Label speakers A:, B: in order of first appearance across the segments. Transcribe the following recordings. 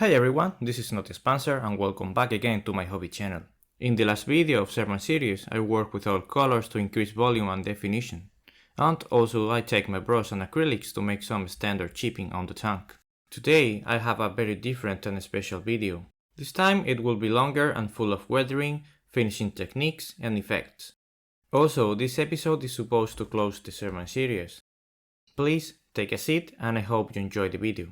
A: Hey everyone, this is Not Spencer and welcome back again to my hobby channel. In the last video of Sherman series, I work with oil colors to increase volume and definition. And also I take my brush and acrylics to make some standard chipping on the tank. Today I have a very different and special video. This time it will be longer and full of weathering, finishing techniques and effects. Also, this episode is supposed to close the Sherman series. Please take a seat and I hope you enjoy the video.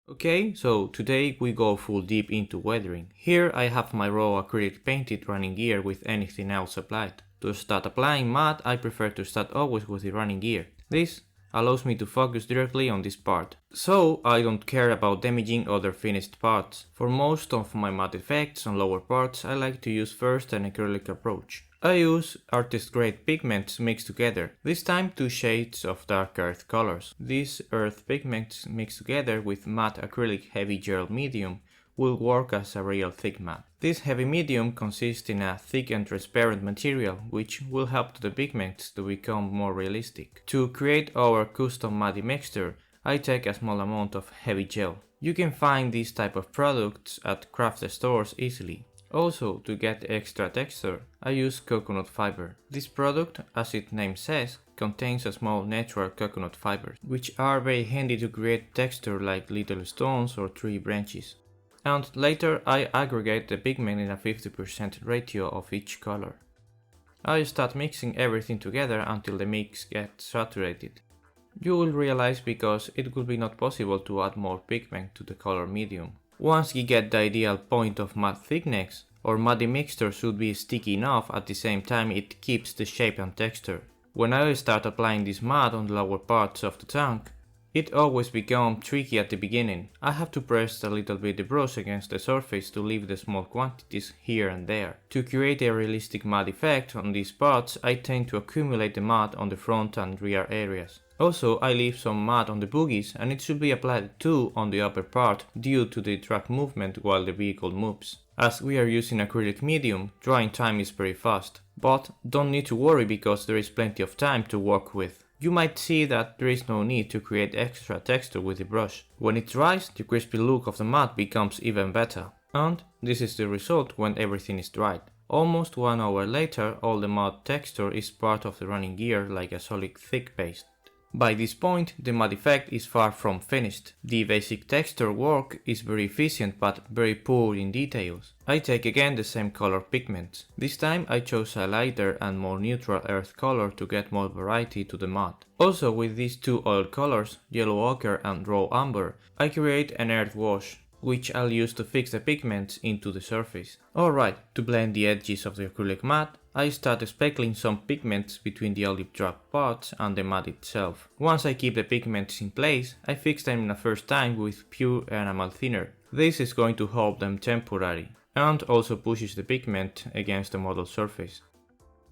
A: Okay, so today we go full deep into weathering. Here I have my raw acrylic painted running gear with anything else applied. To start applying matte, I prefer to start always with the running gear. This allows me to focus directly on this part, so I don't care about damaging other finished parts. For most of my matte effects on lower parts, I like to use first an acrylic approach. I use artist grade pigments mixed together, this time 2 shades of dark earth colors. These earth pigments mixed together with matte acrylic heavy gel medium will work as a real thick matte. This heavy medium consists in a thick and transparent material which will help the pigments to become more realistic. To create our custom matte mixture, I take a small amount of heavy gel. You can find these type of products at craft stores easily. Also, to get extra texture, I use coconut fiber. This product, as its name says, contains a small natural coconut fibers, which are very handy to create texture like little stones or tree branches. And later I aggregate the pigment in a 50% ratio of each color. I start mixing everything together until the mix gets saturated. You will realize because it will be not possible to add more pigment to the color medium. Once you get the ideal point of matte thickness, our matte mixture should be sticky enough at the same time it keeps the shape and texture. When I start applying this matte on the lower parts of the tank, it always becomes tricky at the beginning. I have to press a little bit the brush against the surface to leave the small quantities here and there. To create a realistic matte effect on these parts, I tend to accumulate the matte on the front and rear areas. Also, I leave some matte on the bogies and it should be applied too on the upper part due to the track movement while the vehicle moves. As we are using acrylic medium, drying time is very fast. But don't need to worry because there is plenty of time to work with. You might see that there is no need to create extra texture with the brush. When it dries, the crispy look of the matte becomes even better. And this is the result when everything is dried. Almost 1 hour later, all the matte texture is part of the running gear like a solid thick paste. By this point, the matte effect is far from finished. The basic texture work is very efficient but very poor in details. I take again the same color pigments. This time I chose a lighter and more neutral earth color to get more variety to the matte. Also with these 2 oil colors, yellow ochre and raw amber, I create an earth wash, which I'll use to fix the pigments into the surface. Alright, to blend the edges of the acrylic matte, I start speckling some pigments between the olive drop parts and the matte itself. Once I keep the pigments in place, I fix them the first time with pure enamel thinner. This is going to hold them temporarily, and also pushes the pigment against the model surface.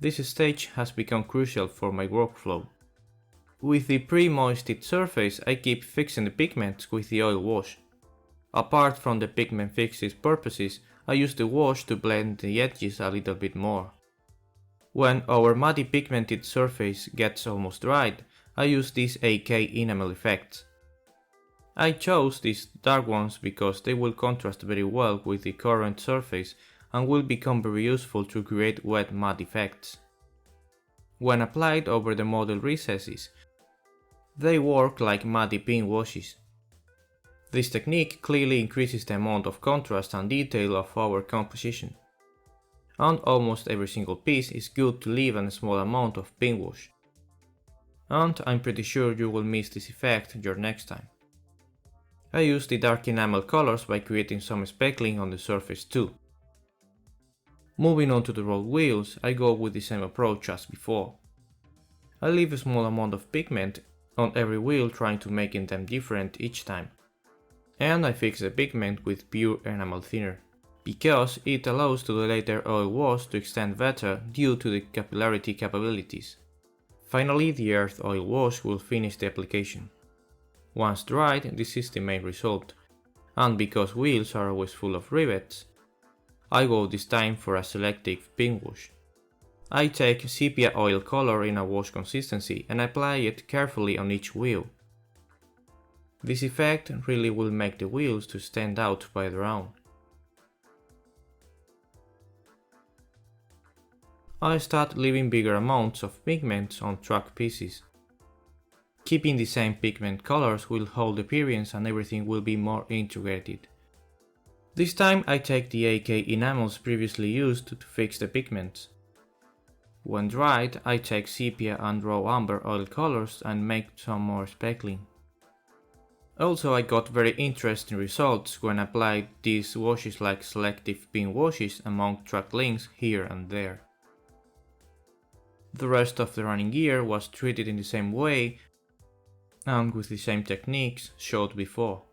A: This stage has become crucial for my workflow. With the pre-moistened surface, I keep fixing the pigments with the oil wash. Apart from the pigment fixes purposes, I use the wash to blend the edges a little bit more. When our muddy pigmented surface gets almost dried, I use these AK enamel effects. I chose these dark ones because they will contrast very well with the current surface and will become very useful to create wet matte effects. When applied over the model recesses, they work like muddy pin washes. This technique clearly increases the amount of contrast and detail of our composition. And almost every single piece is good to leave a small amount of pin wash. And I'm pretty sure you will miss this effect your next time. I use the dark enamel colors by creating some speckling on the surface too. Moving on to the rolled wheels, I go with the same approach as before. I leave a small amount of pigment on every wheel trying to make them different each time. And I fix the pigment with pure enamel thinner, because it allows to the later oil wash to extend better due to the capillarity capabilities. Finally, the earth oil wash will finish the application. Once dried, this is the main result. and because wheels are always full of rivets, I go this time for a selective pin wash. I take sepia oil color in a wash consistency and apply it carefully on each wheel. This effect really will make the wheels to stand out by their own. I start leaving bigger amounts of pigments on track pieces. Keeping the same pigment colors will hold appearance and everything will be more integrated. This time I take the AK enamels previously used to fix the pigments. When dried, I take sepia and raw amber oil colors and make some more speckling. Also, I got very interesting results when I applied these washes like selective pin washes among track links here and there. The rest of the running gear was treated in the same way and with the same techniques showed before.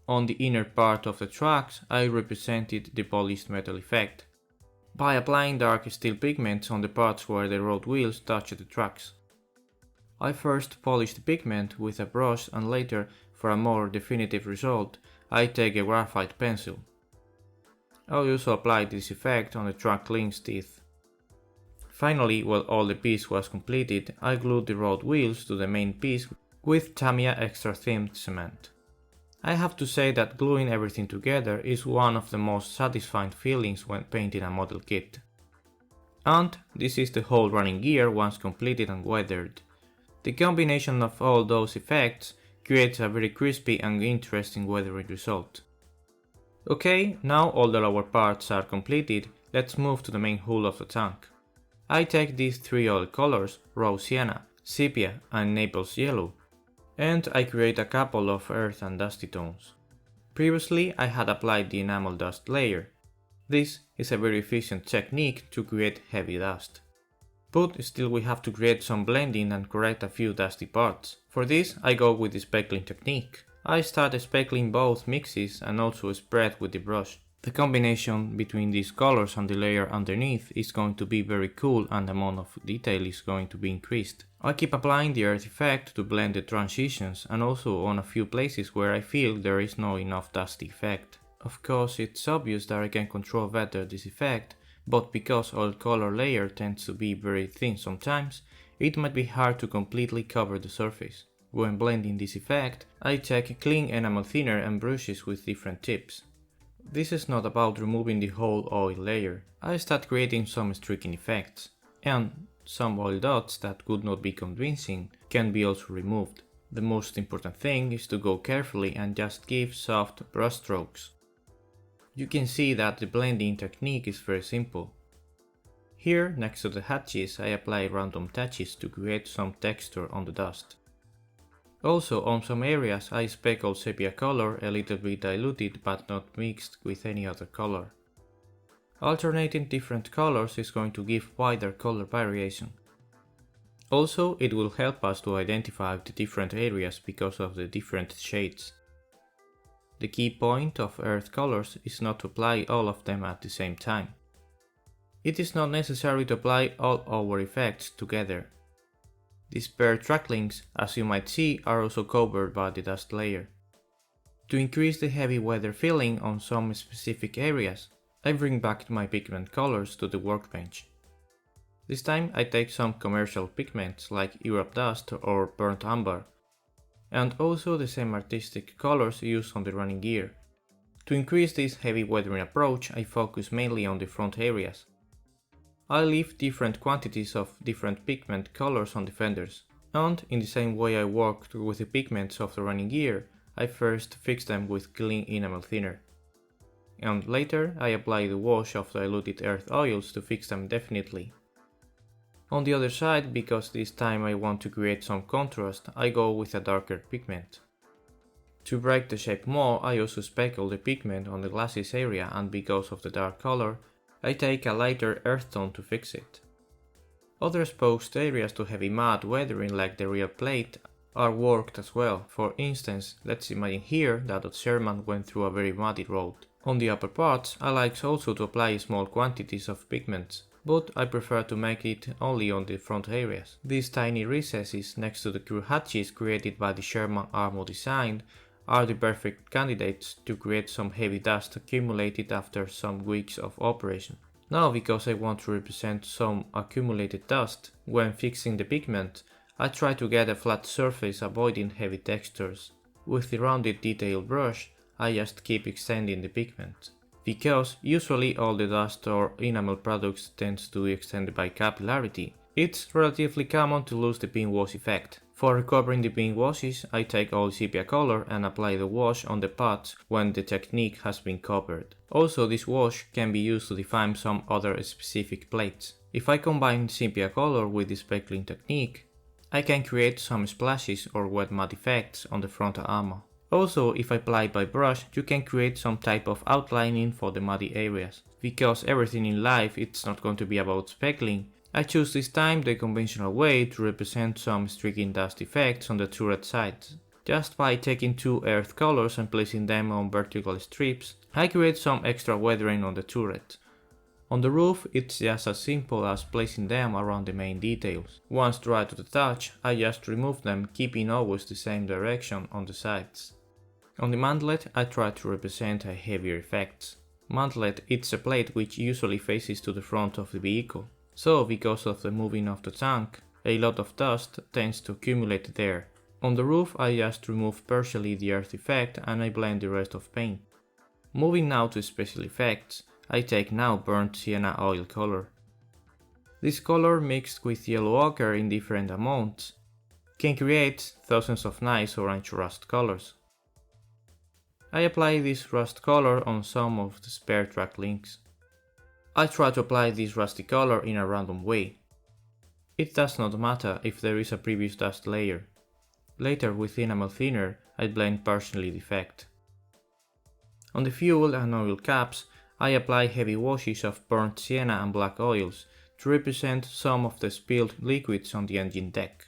A: On the inner part of the tracks, I represented the polished metal effect by applying dark steel pigments on the parts where the road wheels touch the tracks. I first polish the pigment with a brush and later, for a more definitive result, I take a graphite pencil. I also applied this effect on the track link's teeth. Finally, when all the piece was completed, I glued the road wheels to the main piece with Tamiya extra thin cement. I have to say that gluing everything together is one of the most satisfying feelings when painting a model kit. And this is the whole running gear once completed and weathered. The combination of all those effects creates a very crispy and interesting weathering result. Okay, now all the lower parts are completed, let's move to the main hull of the tank. I take these three oil colors, raw sienna, sepia and Naples yellow, and I create a couple of earth and dusty tones. Previously I had applied the enamel dust layer. This is a very efficient technique to create heavy dust. But still we have to create some blending and correct a few dusty parts. For this I go with the speckling technique. I start speckling both mixes and also spread with the brush. The combination between these colors and the layer underneath is going to be very cool and the amount of detail is going to be increased. I keep applying the earth effect to blend the transitions and also on a few places where I feel there is no enough dusty effect. Of course it's obvious that I can control better this effect, but because oil color layer tends to be very thin sometimes, it might be hard to completely cover the surface. When blending this effect, I take clean enamel thinner and brushes with different tips. This is not about removing the whole oil layer. I start creating some streaking effects, and some oil dots that could not be convincing can be also removed. The most important thing is to go carefully and just give soft brush strokes. You can see that the blending technique is very simple. Here, next to the hatches, I apply random touches to create some texture on the dust. Also, on some areas I speckle sepia color a little bit diluted but not mixed with any other color. Alternating different colors is going to give wider color variation. Also, it will help us to identify the different areas because of the different shades. The key point of earth colors is not to apply all of them at the same time. It is not necessary to apply all our effects together. These paired track links, as you might see, are also covered by the dust layer. To increase the heavy weather feeling on some specific areas, I bring back my pigment colors to the workbench. This time I take some commercial pigments like Europe dust or burnt umber, and also the same artistic colors used on the running gear. To increase this heavy weathering approach, I focus mainly on the front areas. I leave different quantities of different pigment colors on the fenders, and in the same way I worked with the pigments of the running gear, I first fix them with clean enamel thinner. And later I apply the wash of diluted earth oils to fix them definitely. On the other side, because this time I want to create some contrast, I go with a darker pigment. To break the shape more, I also speckle the pigment on the glasses area, and because of the dark color, I take a lighter earth tone to fix it. Other exposed areas to heavy mud weathering like the rear plate are worked as well. For instance, let's imagine here that Sherman went through a very muddy road. On the upper parts, I like also to apply small quantities of pigments, but I prefer to make it only on the front areas. These tiny recesses next to the crew hatches created by the Sherman armor design are the perfect candidates to create some heavy dust accumulated after some weeks of operation. Now, because I want to represent some accumulated dust, when fixing the pigment, I try to get a flat surface avoiding heavy textures. With the rounded detail brush, I just keep extending the pigment. Because usually all the dust or enamel products tends to be extended by capillarity, it's relatively common to lose the pin wash effect. For recovering the pin washes, I take all sepia color and apply the wash on the parts when the technique has been covered. Also, this wash can be used to define some other specific plates. If I combine sepia color with the speckling technique, I can create some splashes or wet matte effects on the front armor. Also, if I apply by brush, you can create some type of outlining for the muddy areas. Because everything in life it's not going to be about speckling, I choose this time the conventional way to represent some streaking dust effects on the turret sides. Just by taking two earth colors and placing them on vertical strips, I create some extra weathering on the turret. On the roof, it's just as simple as placing them around the main details. Once dry to the touch, I just remove them, keeping always the same direction on the sides. On the mantlet, I try to represent a heavier effect. Mantlet it's a plate which usually faces to the front of the vehicle. So, because of the moving of the tank, a lot of dust tends to accumulate there. On the roof, I just remove partially the earth effect and I blend the rest of paint. Moving now to special effects, I take now burnt sienna oil color. This color mixed with yellow ochre in different amounts can create thousands of nice orange rust colors. I apply this rust color on some of the spare track links. I try to apply this rusty color in a random way. It does not matter if there is a previous dust layer. Later with enamel thinner, I blend partially the effect. On the fuel and oil caps, I apply heavy washes of burnt sienna and black oils to represent some of the spilled liquids on the engine deck.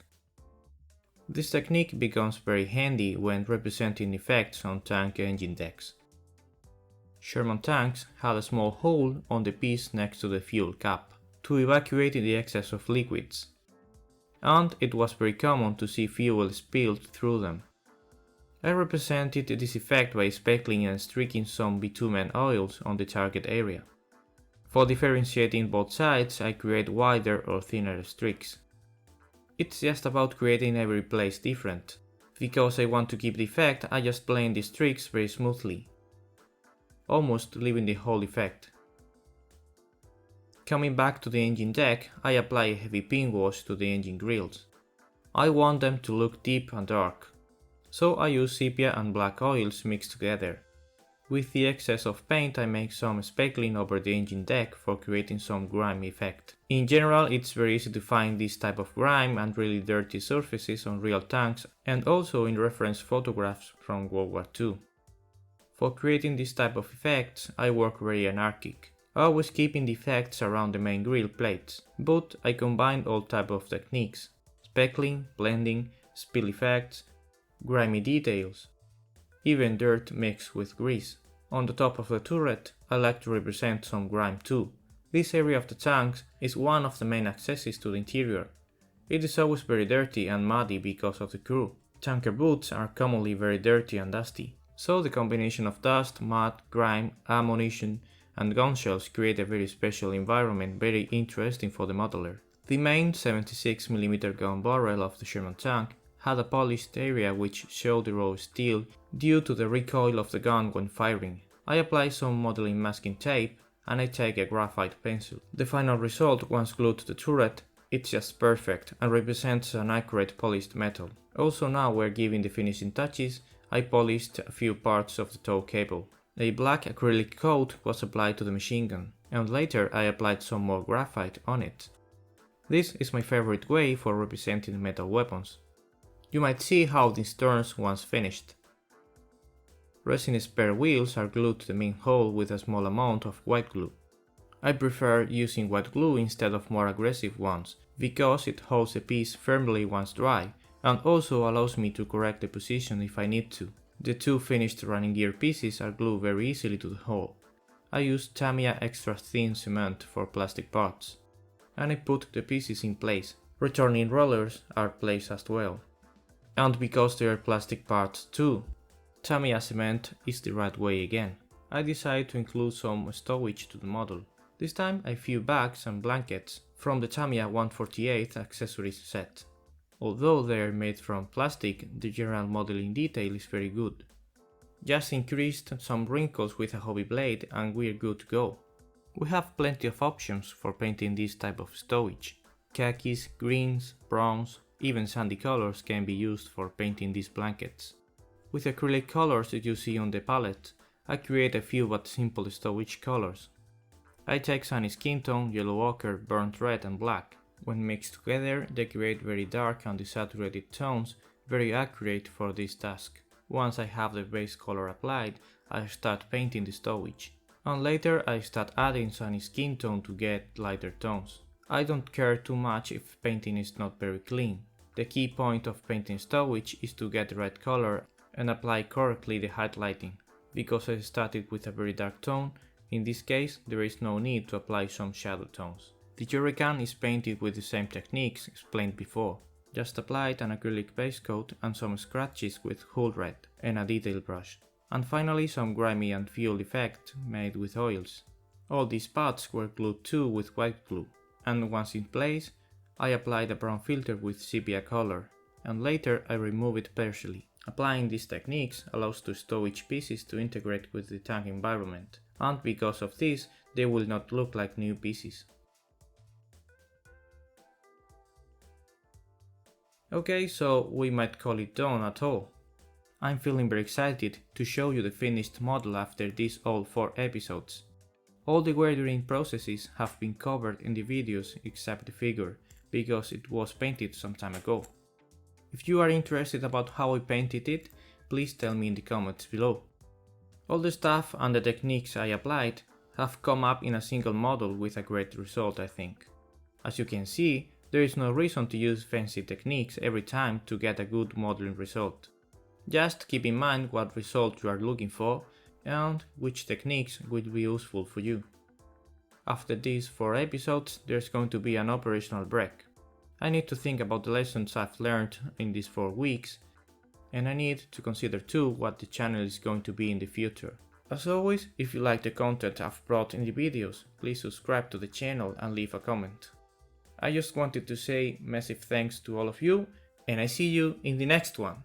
A: This technique becomes very handy when representing effects on tank engine decks. Sherman tanks had a small hole on the piece next to the fuel cap to evacuate the excess of liquids, and it was very common to see fuel spilled through them. I represented this effect by speckling and streaking some bitumen oils on the target area. For differentiating both sides, I create wider or thinner streaks. It's just about creating every place different. Because I want to keep the effect, I just blend the streaks very smoothly, almost leaving the whole effect. Coming back to the engine deck, I apply a heavy pin wash to the engine grills. I want them to look deep and dark, so I use sepia and black oils mixed together. With the excess of paint, I make some speckling over the engine deck for creating some grime effect. In general, it's very easy to find this type of grime and really dirty surfaces on real tanks and also in reference photographs from World War II. For creating this type of effects, I work very anarchic, always keeping the effects around the main grill plates, but I combine all types of techniques: speckling, blending, spill effects, grimy details, even dirt mixed with grease. On the top of the turret, I like to represent some grime too. This area of the tanks is one of the main accesses to the interior. It is always very dirty and muddy because of the crew. Tanker boots are commonly very dirty and dusty, so the combination of dust, mud, grime, ammunition, and gun shells create a very special environment, very interesting for the modeler. The main 76mm gun barrel of the Sherman tank had a polished area which showed the raw steel due to the recoil of the gun when firing. I apply some modeling masking tape and I take a graphite pencil. The final result, once glued to the turret, it's just perfect and represents an accurate polished metal. Also now we're giving the finishing touches, I polished a few parts of the tow cable. A black acrylic coat was applied to the machine gun, and later I applied some more graphite on it. This is my favorite way for representing metal weapons. You might see how this turns once finished. Resin spare wheels are glued to the main hole with a small amount of white glue. I prefer using white glue instead of more aggressive ones, because it holds the piece firmly once dry, and also allows me to correct the position if I need to. The two finished running gear pieces are glued very easily to the hole. I use Tamiya extra thin cement for plastic parts, and I put the pieces in place. Returning rollers are placed as well. And because they are plastic parts too, Tamiya cement is the right way again. I decided to include some stowage to the model. This time a few bags and blankets from the Tamiya 148 accessories set. Although they are made from plastic, the general modeling detail is very good. Just increased some wrinkles with a hobby blade and we're good to go. We have plenty of options for painting this type of stowage. Khakis, greens, browns, even sandy colors can be used for painting these blankets. With acrylic colors that you see on the palette, I create a few but simple stowage colors. I take sunny skin tone, yellow ochre, burnt red and black. When mixed together, they create very dark and desaturated tones, very accurate for this task. Once I have the base color applied, I start painting the stowage. And later I start adding sunny skin tone to get lighter tones. I don't care too much if painting is not very clean. The key point of painting stowage is to get the right color and apply correctly the highlighting. Because I started with a very dark tone, in this case there is no need to apply some shadow tones. The jerrycan is painted with the same techniques explained before. Just applied an acrylic base coat and some scratches with Hull Red and a detail brush. And finally some grimy and fuel effect made with oils. All these parts were glued too with white glue. And once in place, I applied a brown filter with sepia color. And later I remove it partially. Applying these techniques allows the stowage pieces to integrate with the tank environment. And because of this, they will not look like new pieces. Okay, so we might call it done at all. I'm feeling very excited to show you the finished model after these all 4 episodes. All the weathering processes have been covered in the videos except the figure, because it was painted some time ago. If you are interested about how I painted it, please tell me in the comments below. All the stuff and the techniques I applied have come up in a single model with a great result, I think. As you can see, there is no reason to use fancy techniques every time to get a good modeling result. Just keep in mind what result you are looking for and which techniques will be useful for you. After these 4 episodes, there's going to be an operational break. I need to think about the lessons I've learned in these 4 weeks, and I need to consider too what the channel is going to be in the future. As always, if you like the content I've brought in the videos, please subscribe to the channel and leave a comment. I just wanted to say massive thanks to all of you, and I see you in the next one.